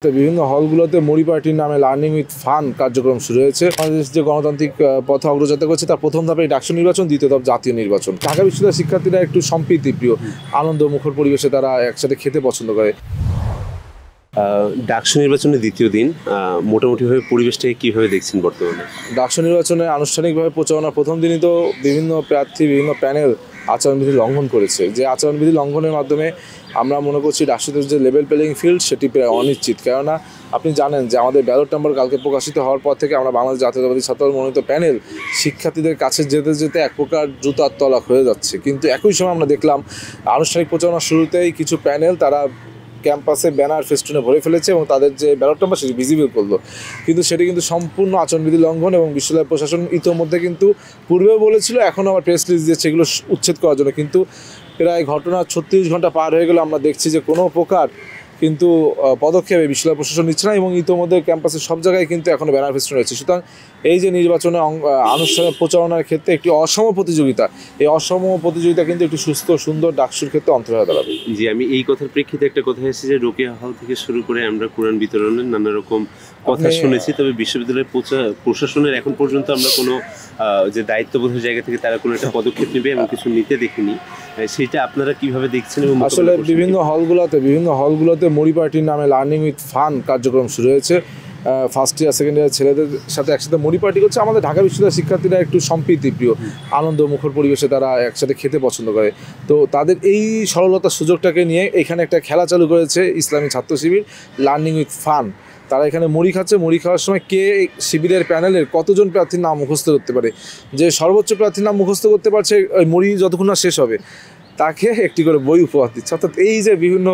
বিভিন্ন হলগুলোতে মরি পার্টির নামে লার্নিং উইথ ফান কার্যক্রম শুরু হয়েছে। বাংলাদেশ যে গণতান্ত্রিক পথে অগ্রযাত্রা করছে তার প্রথম ধাপে ডাকসু নির্বাচন, দ্বিতীয় ধাপ জাতীয় নির্বাচন। ঢাকা বিশ্ববিদ্যালয়ের শিক্ষার্থীরা একটু সম্প্রীতি প্রিয়, আনন্দ মুখর পরিবেশে তারা একসাথে খেতে পছন্দ করে। ডাকসু নির্বাচনের দ্বিতীয় দিন মোটামুটিভাবে পরিবেশটাকে কীভাবে দেখছেন বর্তমানে? ডাকসু নির্বাচনে আনুষ্ঠানিকভাবে প্রচারণা প্রথম দিনই তো বিভিন্ন প্রার্থী বিভিন্ন প্যানেল আচরণবিধি লঙ্ঘন করেছে। যে আচরণবিধি লঙ্ঘনের মাধ্যমে আমরা মনে করছি ডাকসুদের যে লেভেল প্লেয়িং ফিল্ড সেটি প্রায় অনিশ্চিত। কেননা আপনি জানেন যে আমাদের ব্যালট নম্বর কালকে প্রকাশিত হওয়ার পর থেকে আমরা বাংলাদেশ জাতীয়তাবাদী ছাত্রদল মনোনীত প্যানেল শিক্ষার্থীদের কাছে যেতে যেতে এক প্রকার জুতার তলা হয়ে যাচ্ছে। কিন্তু একই সময় আমরা দেখলাম আনুষ্ঠানিক প্রচারণা শুরুতেই কিছু প্যানেল তারা ক্যাম্পাসে ব্যানার ফেস্টুনে ভরে ফেলেছে এবং তাদের যে ব্যালট নাম্বার সেটি ভিজিবল করলো, কিন্তু সেটি কিন্তু সম্পূর্ণ আচরণবিধি লঙ্ঘন। এবং বিশ্ববিদ্যালয় প্রশাসন ইতোমধ্যে কিন্তু পূর্বেও বলেছিল, এখনও আবার প্রেস রিলিজ দিয়েছে এগুলো উচ্ছেদ করার জন্য। কিন্তু প্রায় ঘটনা 36 ঘন্টা পার হয়ে গেলে আমরা দেখছি যে কোনো প্রকার কিন্তু পদক্ষেপে বিশ্ববিদ্যালয় প্রশাসন নিচ্ছে না এবং ইতোমধ্যে ক্যাম্পাসের সব জায়গায় কিন্তু এখনও ব্যানার ফেস্টুন রয়েছে। সুতরাং এই যে নির্বাচনে আনুষ্ঠানিক প্রচারণার ক্ষেত্রে একটি অসম প্রতিযোগিতা, এই অসম প্রতিযোগিতা কিন্তু একটি সুস্থ সুন্দর ডাকসুর ক্ষেত্রে অন্তর্ভুক্ত দাঁড়াবে। জি, আমি এই কথার প্রেক্ষিতে একটা কথা এসেছে যে রোকেয়া হল থেকে শুরু করে আমরা কোরআন বিতরণের নানা রকম কথা শুনেছি, তবে বিশ্ববিদ্যালয়ের প্রশাসনের এখন পর্যন্ত আমরা কোনো যে দায়িত্ববোধের জায়গা থেকে তারা কোনো একটা পদক্ষেপ নেবে এবং কিছু নিতে দেখিনি। সেটা আপনারা কিভাবে দেখছেন? এবং আসলে বিভিন্ন হলগুলোতে মরি পার্টির নামে লার্নিং উইথ ফান কার্যক্রম শুরু হয়েছে। ফার্স্ট ইয়ার সেকেন্ড ইয়ার ছেলেদের সাথে একসাথে মরি পার্টি করছে। আমাদের ঢাকা বিশ্ববিদ্যালয়ের শিক্ষার্থীরা একটু সম্প্রীতি প্রিয়, আনন্দ মুখর পরিবেশে তারা একসাথে খেতে পছন্দ করে। তো তাদের এই সরলতার সুযোগটাকে নিয়ে এখানে একটা খেলা চালু করেছে ইসলামী ছাত্র শিবির, লার্নিং উইথ ফান। তারা এখানে মুড়ি খাচ্ছে, মুড়ি খাওয়ার সময় কে শিবিরের প্যানেলের কতজন প্রার্থীর নাম মুখস্থ করতে পারে, যে সর্বোচ্চ প্রার্থীর নাম মুখস্থ করতে পারছে ওই মুড়ি যতক্ষণ না শেষ হবে তাকে একটি করে বই উপহার দিচ্ছে। অর্থাৎ এই যে বিভিন্ন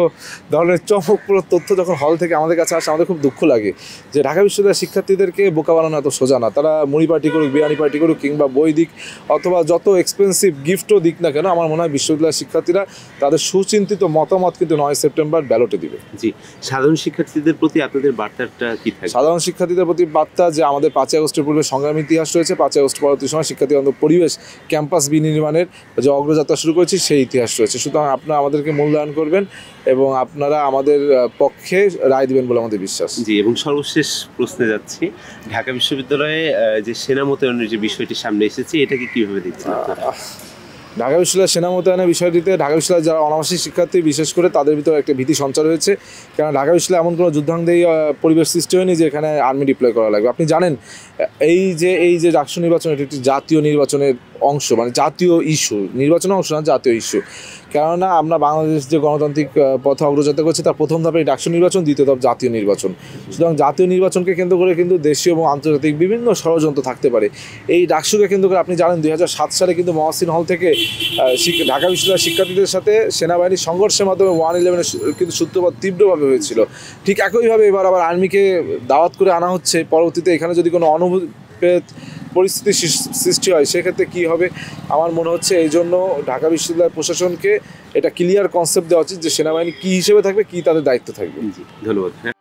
ধরনের চমকপ্রদ তথ্য যখন হল থেকে আমাদের কাছে আসে, আমাদের খুব দুঃখ লাগে যে ঢাকা বিশ্ববিদ্যালয়ের শিক্ষার্থীদেরকে বোকা বানানো এত সোজা না। তারা মুড়ি পার্টি করুক, বিরিয়ানি পার্টি করুক, কিংবা বই দিক অথবা যত এক্সপেন্সিভ গিফটও দিক না কেন, আমার মনে হয় বিশ্ববিদ্যালয়ের শিক্ষার্থীরা তাদের সুচিন্তিত মতামত কিন্তু 9 সেপ্টেম্বর ব্যালটে দিবে। জি, সাধারণ শিক্ষার্থীদের প্রতি আপনাদের বার্তাটা কি থাকে? সাধারণ শিক্ষার্থীদের প্রতি বার্তা যে আমাদের 5 আগস্টের পূর্বে সংগ্রামী ইতিহাস রয়েছে, 5 আগস্ট পরবর্তী সময় শিক্ষার্থী বান্ধব পরিবেশ ক্যাম্পাস বিনির্মাণের যে অগ্রযাত্রা শুরু করেছি সেই ইতিহাস রয়েছে। সুতরাং আপনারা আমাদেরকে মূল্যায়ন করবেন এবং আপনারা আমাদের পক্ষে রায় দিবেন বলে আমাদের বিশ্বাস। জি, এবং সর্বশেষ প্রশ্নে যাচ্ছি, ঢাকা বিশ্ববিদ্যালয়ে যে সেনা মোতায়েনের যে বিষয়টি সামনে এসেছে এটাকে কীভাবে দেখছেন? ঢাকা বিশ্ববিদ্যালয়ের সেনা মোতায়েনের বিষয়টিতে ঢাকা বিশ্ববিদ্যালয়ের যারা অনাবাসিক শিক্ষার্থী বিশেষ করে তাদের ভিতরে একটা ভীতি সঞ্চার হয়েছে। কারণ ঢাকা বিশ্ববিদ্যালয়ে এমন কোনো যুদ্ধাঙ্গী পরিবেশ সৃষ্টি হয়নি যে এখানে আর্মি ডিপ্লয় করা লাগবে। আপনি জানেন এই যে ডাকসু নির্বাচন এটি একটি জাতীয় নির্বাচনের অংশ, মানে জাতীয় ইস্যু, নির্বাচনের অংশ না, জাতীয় ইস্যু। কেননা আমরা বাংলাদেশ যে গণতান্ত্রিক পথে অগ্রযাত্রা করছে তার প্রথম ধাপে ডাকসু নির্বাচন, দ্বিতীয় ধাপ জাতীয় নির্বাচন। সুতরাং জাতীয় নির্বাচনকে কেন্দ্র করে কিন্তু দেশীয় এবং আন্তর্জাতিক বিভিন্ন ষড়যন্ত্র থাকতে পারে। এই ডাকসুকে কেন্দ্র করে আপনি জানেন 2007 সালে কিন্তু মহাসিন হল থেকে ঢাকা বিশ্ববিদ্যালয়ের শিক্ষার্থীদের সাথে সেনাবাহিনীর সংঘর্ষের মাধ্যমে 1/11 কিন্তু সূত্রপাত তীব্রভাবে হয়েছিল। ঠিক একইভাবে এবার আবার আর্মিকে দাওয়াত করে আনা হচ্ছে। পরবর্তীতে এখানে যদি কোনো অনুভূত পরিস্থিতি সৃষ্টি হয় সেক্ষেত্রে কী হবে আমার মনে হচ্ছে। এই জন্য ঢাকা বিশ্ববিদ্যালয় প্রশাসনকে এটা ক্লিয়ার কনসেপ্ট দেওয়া উচিত যে সেনাবাহিনী কী হিসেবে থাকবে, কী তাদের দায়িত্ব থাকবে। জি, ধন্যবাদ।